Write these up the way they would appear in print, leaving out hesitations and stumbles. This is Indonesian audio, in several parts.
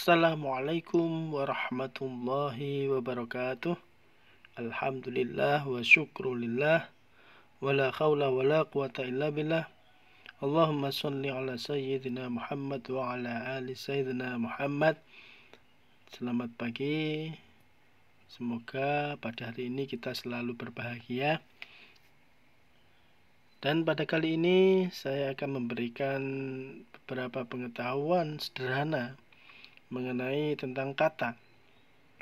Assalamualaikum warahmatullahi wabarakatuh. Alhamdulillah wa syukrulillah. Wala khawla wala quwata illa billah. Allahumma salli ala sayyidina Muhammad wa ala ali sayyidina Muhammad. Selamat pagi. Semoga pada hari ini kita selalu berbahagia. Dan pada kali ini saya akan memberikan beberapa pengetahuan sederhana mengenai tentang kata.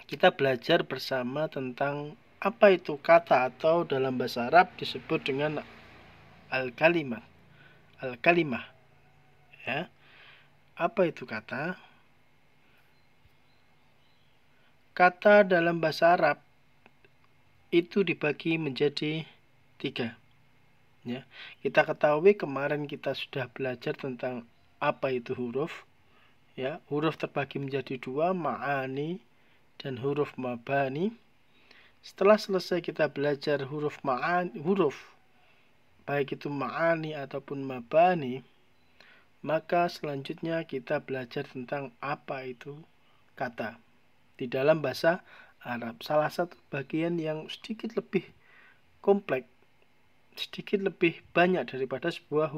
Kita belajar bersama tentang apa itu kata, atau dalam bahasa Arab disebut dengan al-kalimah. Al-kalimah. Ya. Apa itu kata? Kata dalam bahasa Arab itu dibagi menjadi 3. Ya. Kita ketahui kemarin kita sudah belajar tentang apa itu huruf. Ya, huruf terbagi menjadi 2, ma'ani dan huruf mabani. Setelah selesai kita belajar huruf baik itu ma'ani ataupun mabani, maka selanjutnya kita belajar tentang apa itu kata di dalam bahasa Arab. Salah satu bagian yang sedikit lebih kompleks, sedikit lebih banyak daripada sebuah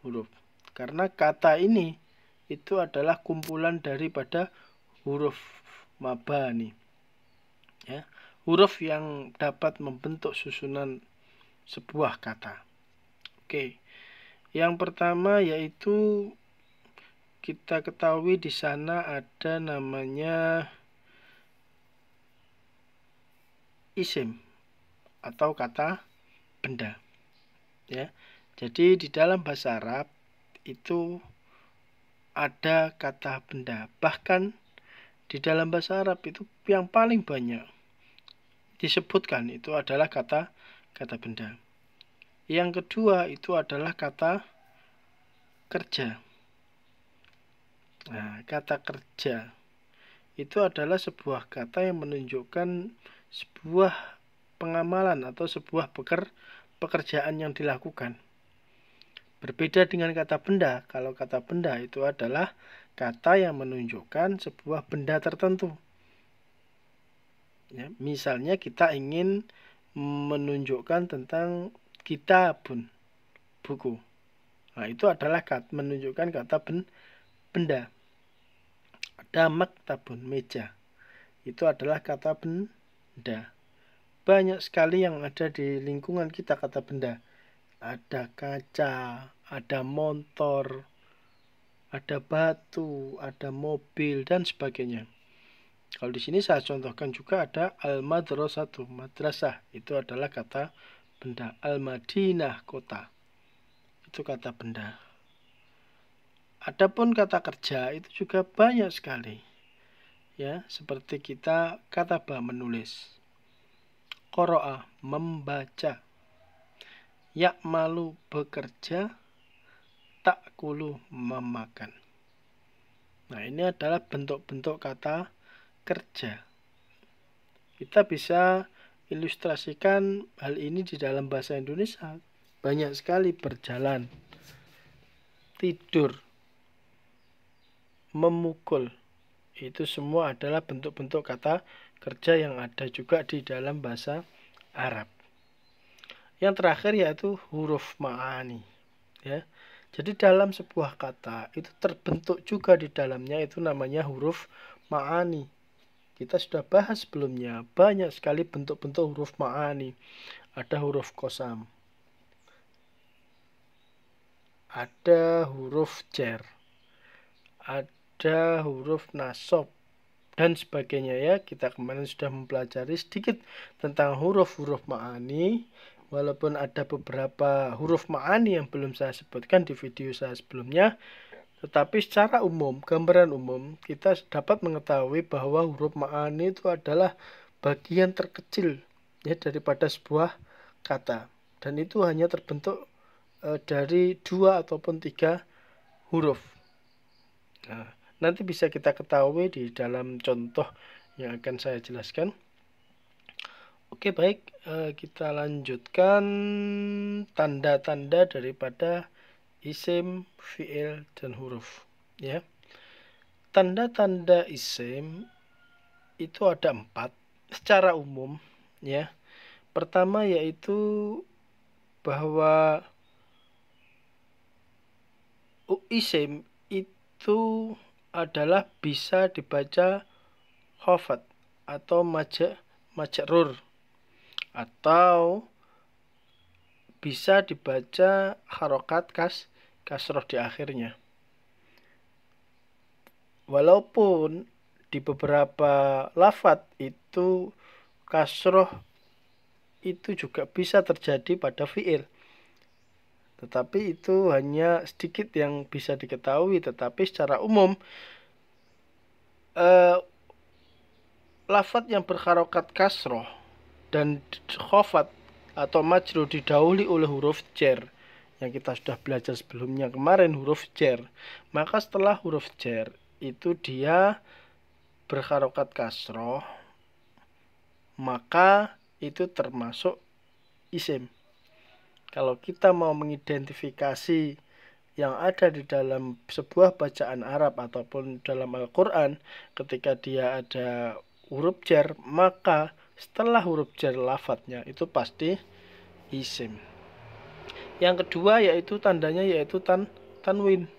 huruf. Karena kata ini itu adalah kumpulan daripada huruf mabani. Ya, huruf yang dapat membentuk susunan sebuah kata. Oke. Yang pertama yaitu kita ketahui di sana ada namanya isim atau kata benda. Ya. Jadi di dalam bahasa Arab itu ada kata benda. Bahkan di dalam bahasa Arab itu yang paling banyak disebutkan itu adalah kata benda. Yang kedua itu adalah kata kerja. Nah, kata kerja itu adalah sebuah kata yang menunjukkan sebuah pengamalan atau sebuah pekerjaan yang dilakukan. Berbeda dengan kata benda. Kalau kata benda itu adalah kata yang menunjukkan sebuah benda tertentu. Ya, misalnya kita ingin menunjukkan tentang kitabun, buku. Nah, itu adalah menunjukkan kata benda. Ada maktabun, meja. Itu adalah kata benda. Banyak sekali yang ada di lingkungan kita kata benda. Ada kaca, ada motor, ada batu, ada mobil, dan sebagainya. Kalau di sini saya contohkan juga ada al-madrasatu, madrasah. Itu adalah kata benda. Al-Madinah, kota. Itu kata benda. Adapun kata kerja itu juga banyak sekali. Ya, seperti kita kataba, menulis. Qara'a, membaca. Ya'malu, bekerja. Ta'kulu, memakan. Nah, ini adalah bentuk-bentuk kata kerja. Kita bisa ilustrasikan hal ini di dalam bahasa Indonesia. Banyak sekali: berjalan, tidur, memukul. Itu semua adalah bentuk-bentuk kata kerja yang ada juga di dalam bahasa Arab. Yang terakhir yaitu huruf ma'ani. Ya. Jadi dalam sebuah kata itu terbentuk juga di dalamnya itu namanya huruf ma'ani. Kita sudah bahas sebelumnya, banyak sekali bentuk-bentuk huruf ma'ani. Ada huruf qasam, ada huruf jar, ada huruf nasab, dan sebagainya. Ya, kita kemarin sudah mempelajari sedikit tentang huruf-huruf ma'ani. Walaupun ada beberapa huruf ma'ani yang belum saya sebutkan di video saya sebelumnya, tetapi secara umum, gambaran umum, kita dapat mengetahui bahwa huruf ma'ani itu adalah bagian terkecil ya daripada sebuah kata. Dan itu hanya terbentuk dari 2 ataupun 3 huruf. Nah, nanti bisa kita ketahui di dalam contoh yang akan saya jelaskan. Oke, baik, kita lanjutkan tanda-tanda daripada isim, fi'il, dan huruf. Ya. tanda-tanda isim itu ada 4 secara umum ya. Pertama yaitu bahwa isim itu adalah bisa dibaca khafat atau majrur atau bisa dibaca harokat kasroh di akhirnya. Walaupun di beberapa lafadz itu kasroh itu juga bisa terjadi pada fiil, tetapi itu hanya sedikit yang bisa diketahui. Tetapi secara umum lafadz yang berharokat kasroh dan khafat atau majrur didahului oleh huruf jar yang kita sudah belajar sebelumnya kemarin, huruf jar, maka setelah huruf jar itu dia berharokat kasroh, maka itu termasuk isim. Kalau kita mau mengidentifikasi yang ada di dalam sebuah bacaan Arab ataupun dalam Al-Quran, ketika dia ada huruf jar, maka setelah huruf jar lafadznya itu pasti isim. Yang kedua yaitu tandanya yaitu tanwin.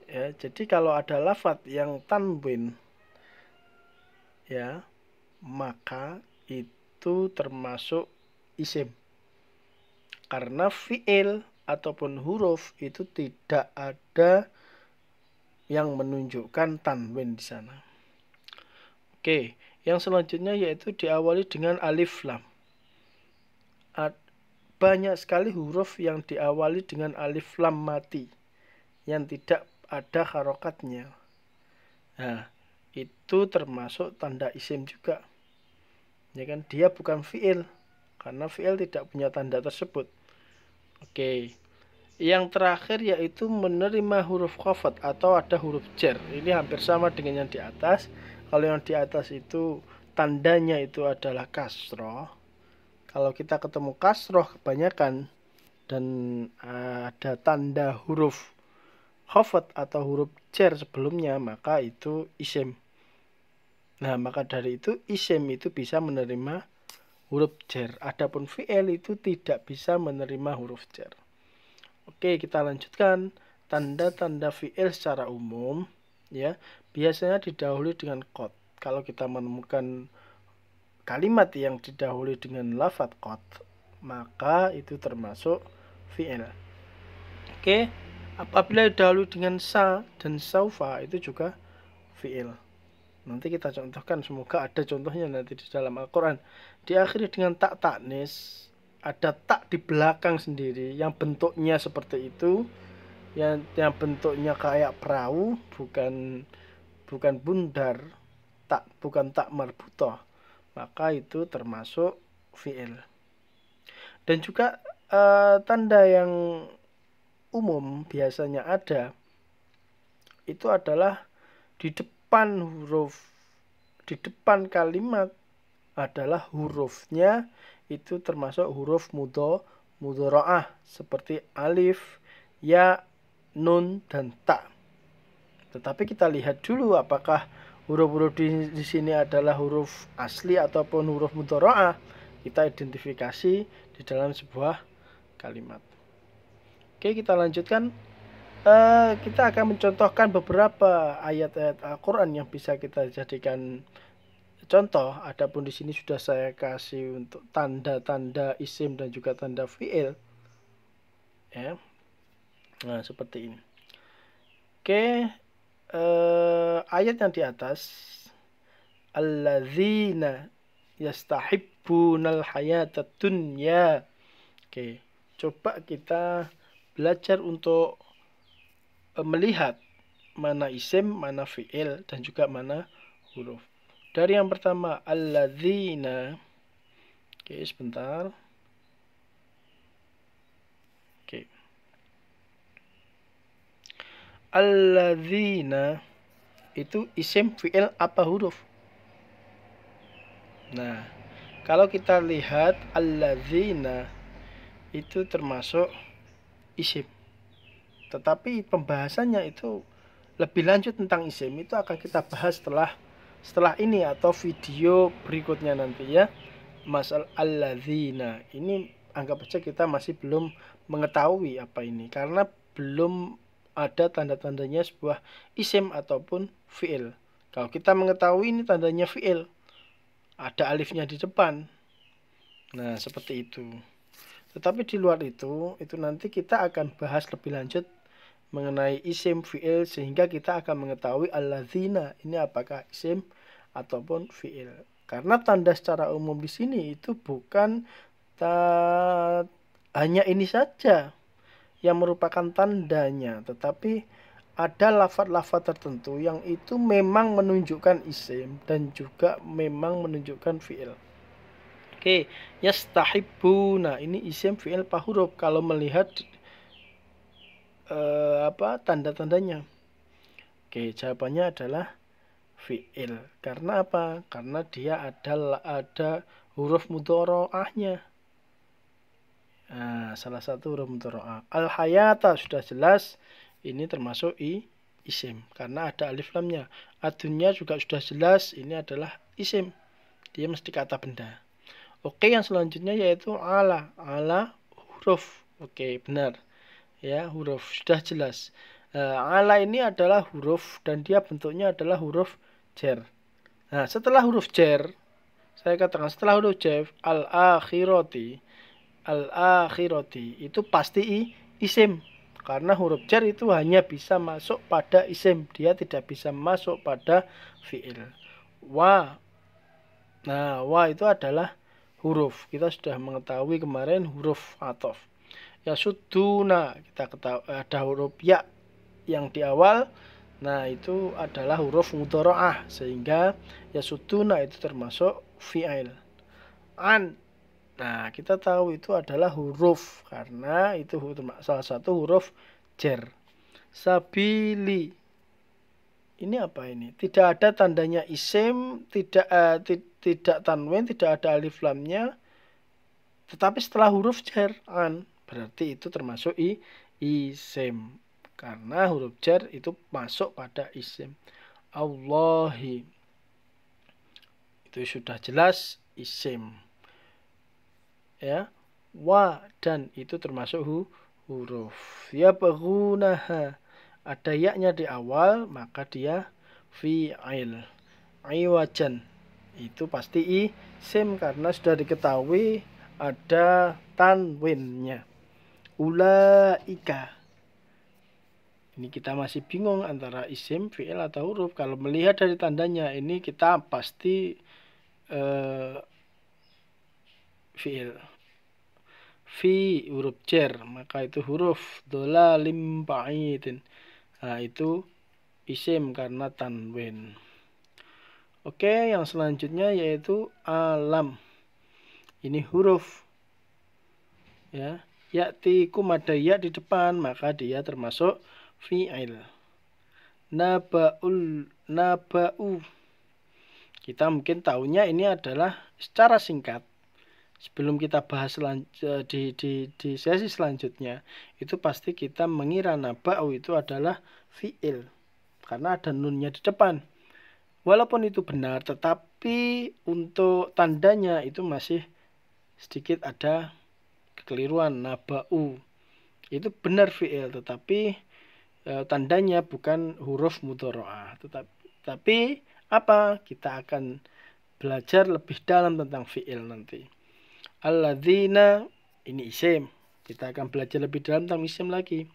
Ya, jadi kalau ada lafadz yang tanwin ya, maka itu termasuk isim. Karena fiil ataupun huruf itu tidak ada yang menunjukkan tanwin di sana. Oke, yang selanjutnya yaitu diawali dengan alif lam. Banyak sekali huruf yang diawali dengan alif lam mati yang tidak ada harokatnya. Nah, itu termasuk tanda isim juga. Ya kan, dia bukan fiil karena fiil tidak punya tanda tersebut. Oke. Yang terakhir yaitu menerima huruf khafat atau ada huruf jar. Ini hampir sama dengan yang di atas. Kalau yang di atas itu tandanya itu adalah kasroh. Kalau kita ketemu kasroh kebanyakan dan ada tanda huruf khafat atau huruf jar sebelumnya, maka itu isim. Nah, maka dari itu isim itu bisa menerima huruf jar. Adapun fi'il itu tidak bisa menerima huruf jar. Oke, kita lanjutkan. Tanda-tanda fi'il secara umum ya, biasanya didahului dengan qad. Kalau kita menemukan kalimat yang didahului dengan lafadz qad, maka itu termasuk fi'il. Oke, apabila didahului dengan sa dan saufa itu juga fi'il. Nanti kita contohkan, semoga ada contohnya nanti di dalam Al-Quran. Diakhiri dengan tak taknis, ada tak di belakang sendiri yang bentuknya seperti itu, yang bentuknya kayak perahu, bukan bundar, bukan tak marbutoh, maka itu termasuk fi'il. Dan juga tanda yang umum biasanya ada itu adalah di depan kalimat adalah hurufnya itu termasuk huruf mudhora'ah seperti alif, ya, nun, dan ta. Tetapi kita lihat dulu apakah huruf-huruf di sini adalah huruf asli ataupun huruf mudhora'ah. Kita identifikasi di dalam sebuah kalimat. Oke, kita lanjutkan. Kita akan mencontohkan beberapa ayat-ayat Al-Quran yang bisa kita jadikan contoh. Adapun di sini sudah saya kasih untuk tanda-tanda isim dan juga tanda fi'il. Ya. Nah, seperti ini. Oke, ayat yang di atas, alladzina yastahibbunal hayatad dunya. Oke, coba kita belajar untuk melihat mana isim, mana fi'il, dan juga mana huruf. Dari yang pertama, alladzina. Oke, sebentar. Oke. Alladzina itu isim, fi'il, apa huruf? Nah, kalau kita lihat alladzina itu termasuk isim. Tetapi pembahasannya itu lebih lanjut tentang isim itu akan kita bahas setelah ini atau video berikutnya nanti ya. Masalah alladzina ini anggap aja kita masih belum mengetahui apa ini karena belum ada tanda-tandanya sebuah isim ataupun fiil. Kalau kita mengetahui ini tandanya fiil, ada alifnya di depan. Nah, seperti itu. Tetapi di luar itu nanti kita akan bahas lebih lanjut mengenai isim fiil sehingga kita akan mengetahui alladzina ini apakah isim ataupun fiil. Karena tanda secara umum di sini itu bukan hanya ini saja yang merupakan tandanya, tetapi ada lafaz-lafaz tertentu yang itu memang menunjukkan isim dan juga memang menunjukkan fiil. Oke, yastahibbuna ini isim fiil pa huruf kalau melihat tanda-tandanya. Oke, jawabannya adalah fiil. Karena apa? Karena dia ada huruf mudharaahnya. Nah, salah satu huruf mudharaah. Al-hayata sudah jelas ini termasuk isim karena ada alif lamnya. Adunya juga sudah jelas ini adalah isim. Dia mesti kata benda. Oke, yang selanjutnya yaitu ala. Ala huruf. Oke, benar. Ya, huruf sudah jelas. Ala ini adalah huruf dan dia bentuknya adalah huruf jar. Nah, setelah huruf jar, saya katakan setelah huruf jar al-akhirati itu pasti isim. Karena huruf jar itu hanya bisa masuk pada isim, dia tidak bisa masuk pada fiil. Wa. Nah, wa itu adalah huruf. Kita sudah mengetahui kemarin huruf athof. Yasudduna, kita ketahui ada huruf ya yang di awal. Nah, itu adalah huruf mudharaah sehingga yasudduna itu termasuk fi'il. An. Nah, kita tahu itu adalah huruf karena itu salah satu huruf jar. Sabili. Ini apa ini? Tidak ada tandanya isim, tidak tanwin, tidak ada alif lamnya. Tetapi setelah huruf jar an berarti itu termasuk isim. Karena huruf jar itu masuk pada isim. Allahi. Itu sudah jelas isim. Ya. Wa dan itu termasuk huruf. Ya baghunaha. Ada ya-nya di awal maka dia fi'il. Iwajan. Itu pasti isim karena sudah diketahui ada tanwinnya. Ulaika. Ini kita masih bingung antara isim, fi'il atau huruf. Kalau melihat dari tandanya ini kita pasti fi'il. Fi huruf jar, maka itu huruf dhalalim ba'idin. Nah, itu isim karena tanwin. Oke, yang selanjutnya yaitu alam. Ini huruf. Ya, ya'tikum ada ya di depan, maka dia termasuk fi'il. Naba'u. Kita mungkin tahunya ini adalah secara singkat. Sebelum kita bahas di sesi selanjutnya, itu pasti kita mengira naba'u itu adalah fi'il. Karena ada nunnya di depan. Walaupun itu benar, tetapi untuk tandanya itu masih sedikit ada kekeliruan. Naba'u itu benar fi'il, tetapi tandanya bukan huruf mudharaah. Tetapi apa? Kita akan belajar lebih dalam tentang fi'il nanti. Alladzina ini isim. Kita akan belajar lebih dalam tentang isim lagi.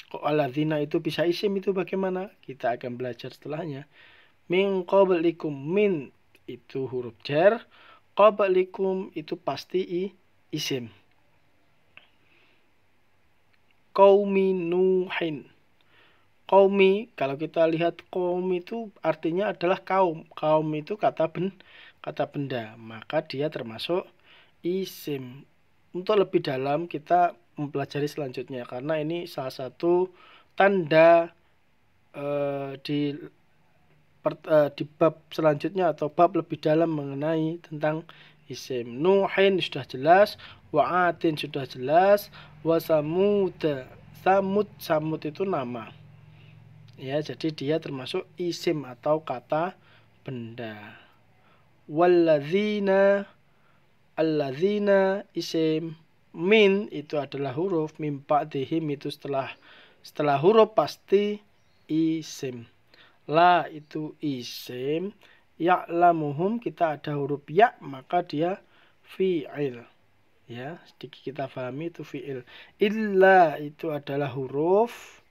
Kok alladzina itu bisa isim itu bagaimana? Kita akan belajar setelahnya. Min qablikum, min itu huruf jar, qablikum itu pasti isim. Qaumi Nuhin. Qaumi, kalau kita lihat qaum itu artinya adalah kaum. Kaum itu kata benda, maka dia termasuk isim. Untuk lebih dalam kita mempelajari selanjutnya karena ini salah satu tanda di bab selanjutnya atau bab lebih dalam mengenai tentang isim. Nuhin sudah jelas, wa atin sudah jelas, wa samud. Samud itu nama. Ya, jadi dia termasuk isim atau kata benda. Walladzina, alladzina isim, min itu adalah huruf, mim ba'dihim itu setelah huruf pasti isim. La itu isim, ya'lamuhum kita ada huruf ya maka dia fi'il. Ya, sedikit kita pahami itu fi'il. Illa itu adalah huruf.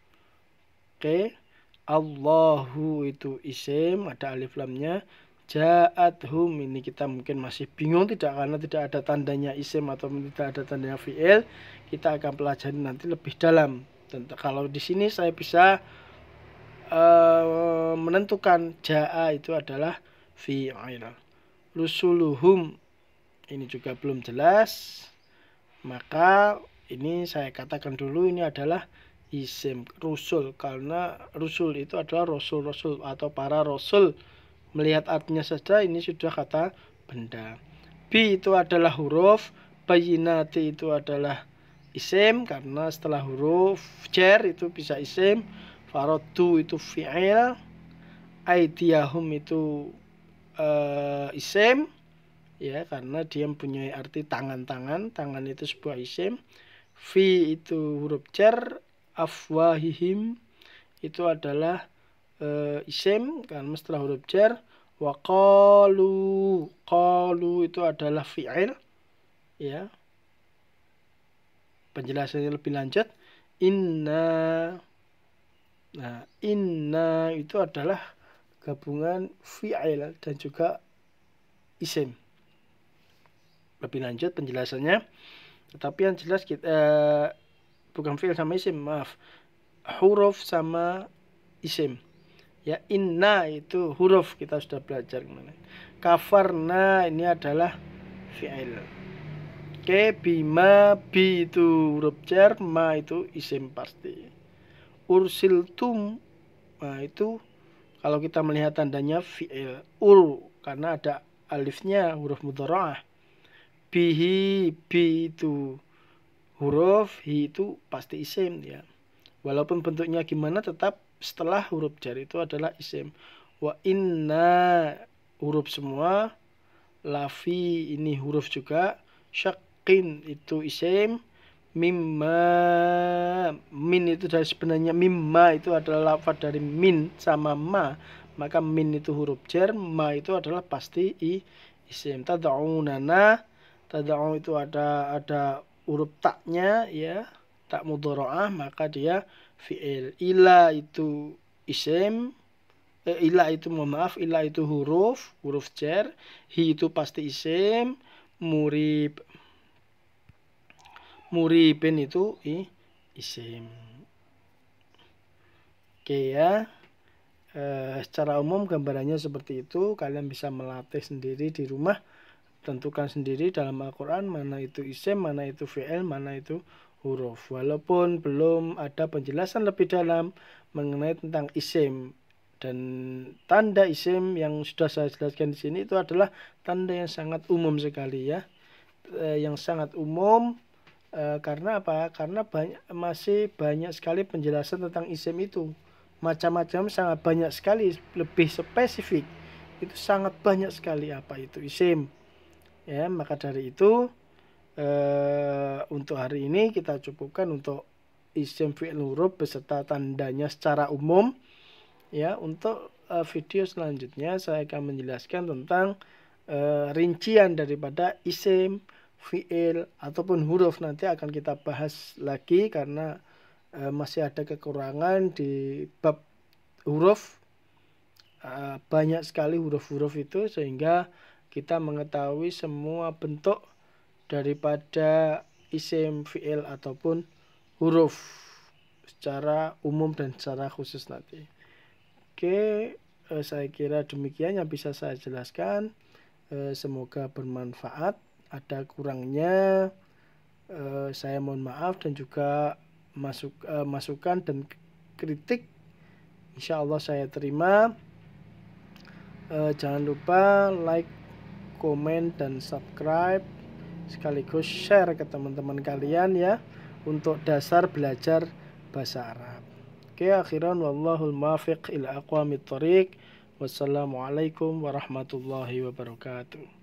Oke. Allahu itu isim, ada alif lamnya. Ja'athum ini kita mungkin masih bingung tidak karena tidak ada tandanya isim atau tidak ada tandanya fi'il. Kita akan pelajari nanti lebih dalam. Dan kalau di sini saya bisa menentukan ja'a itu adalah fi'il. Rusuluhum ini juga belum jelas. Maka ini saya katakan dulu ini adalah isim rusul, karena rusul itu adalah rasul-rasul atau para rasul. Melihat artinya saja ini sudah kata benda. Bi itu adalah huruf, bayinati itu adalah isim karena setelah huruf jar itu bisa isim. Farodu itu fi'il, aidiyahum itu isim ya karena dia mempunyai arti tangan-tangan, tangan itu sebuah isim. Fi itu huruf jar, afwahihim itu adalah isim karena setelah huruf jar. Wa qalu, qalu itu adalah fi'il ya. Penjelasannya lebih lanjut. Inna, nah inna itu adalah gabungan fi'il dan juga isim. Lebih lanjut penjelasannya, tetapi yang jelas kita bukan fi'il sama isim, maaf, huruf sama isim ya. Inna itu huruf, kita sudah belajar kemarin. Kafarna ini adalah fi'il. Oke, bima, bi itu huruf jar, ma itu isim pasti. Ursiltum, nah itu kalau kita melihat tandanya fi'il. Karena ada alifnya, huruf mudhara'ah. Bihi, bi itu huruf, hi itu pasti isim ya. Walaupun bentuknya gimana tetap setelah huruf jar itu adalah isim. Wa inna huruf semua, lafi ini huruf juga, syakin itu isim, mimma, min itu dari sebenarnya mimma itu adalah lafaz dari min sama ma, maka min itu huruf jar, ma itu adalah pasti isim. Tad'unana, tad'u itu ada huruf taknya ya, tak mudhara'ah maka dia fi'il. Ila itu isim, ila itu maaf, ila itu huruf jar, hi itu pasti isim, murib, muribin itu isim. Oke ya. Secara umum gambarannya seperti itu. Kalian bisa melatih sendiri di rumah, tentukan sendiri dalam Al-Quran mana itu isim, mana itu fi'il, mana itu huruf. Walaupun belum ada penjelasan lebih dalam mengenai tentang isim dan tanda isim yang sudah saya jelaskan di sini, itu adalah tanda yang sangat umum sekali ya, yang sangat umum. Karena apa? Karena masih banyak sekali penjelasan tentang isim itu, macam-macam, sangat banyak sekali, lebih spesifik itu sangat banyak sekali apa itu isim ya. Maka dari itu untuk hari ini kita cukupkan untuk isim, fi'il, huruf beserta tandanya secara umum ya. Untuk video selanjutnya saya akan menjelaskan tentang rincian daripada isim, fi'il ataupun huruf. Nanti akan kita bahas lagi karena masih ada kekurangan di bab huruf. Banyak sekali huruf-huruf itu sehingga kita mengetahui semua bentuk daripada isim, fi'il ataupun huruf secara umum dan secara khusus nanti. Oke, saya kira demikian yang bisa saya jelaskan. Semoga bermanfaat. Ada kurangnya saya mohon maaf, dan juga masukan dan kritik insya Allah saya terima. Jangan lupa like, komen, dan subscribe sekaligus share ke teman-teman kalian ya, untuk dasar belajar bahasa Arab. Oke, akhiran wallahul muwaffiq ila aqwamit thoriq. Wassalamualaikum warahmatullahi wabarakatuh.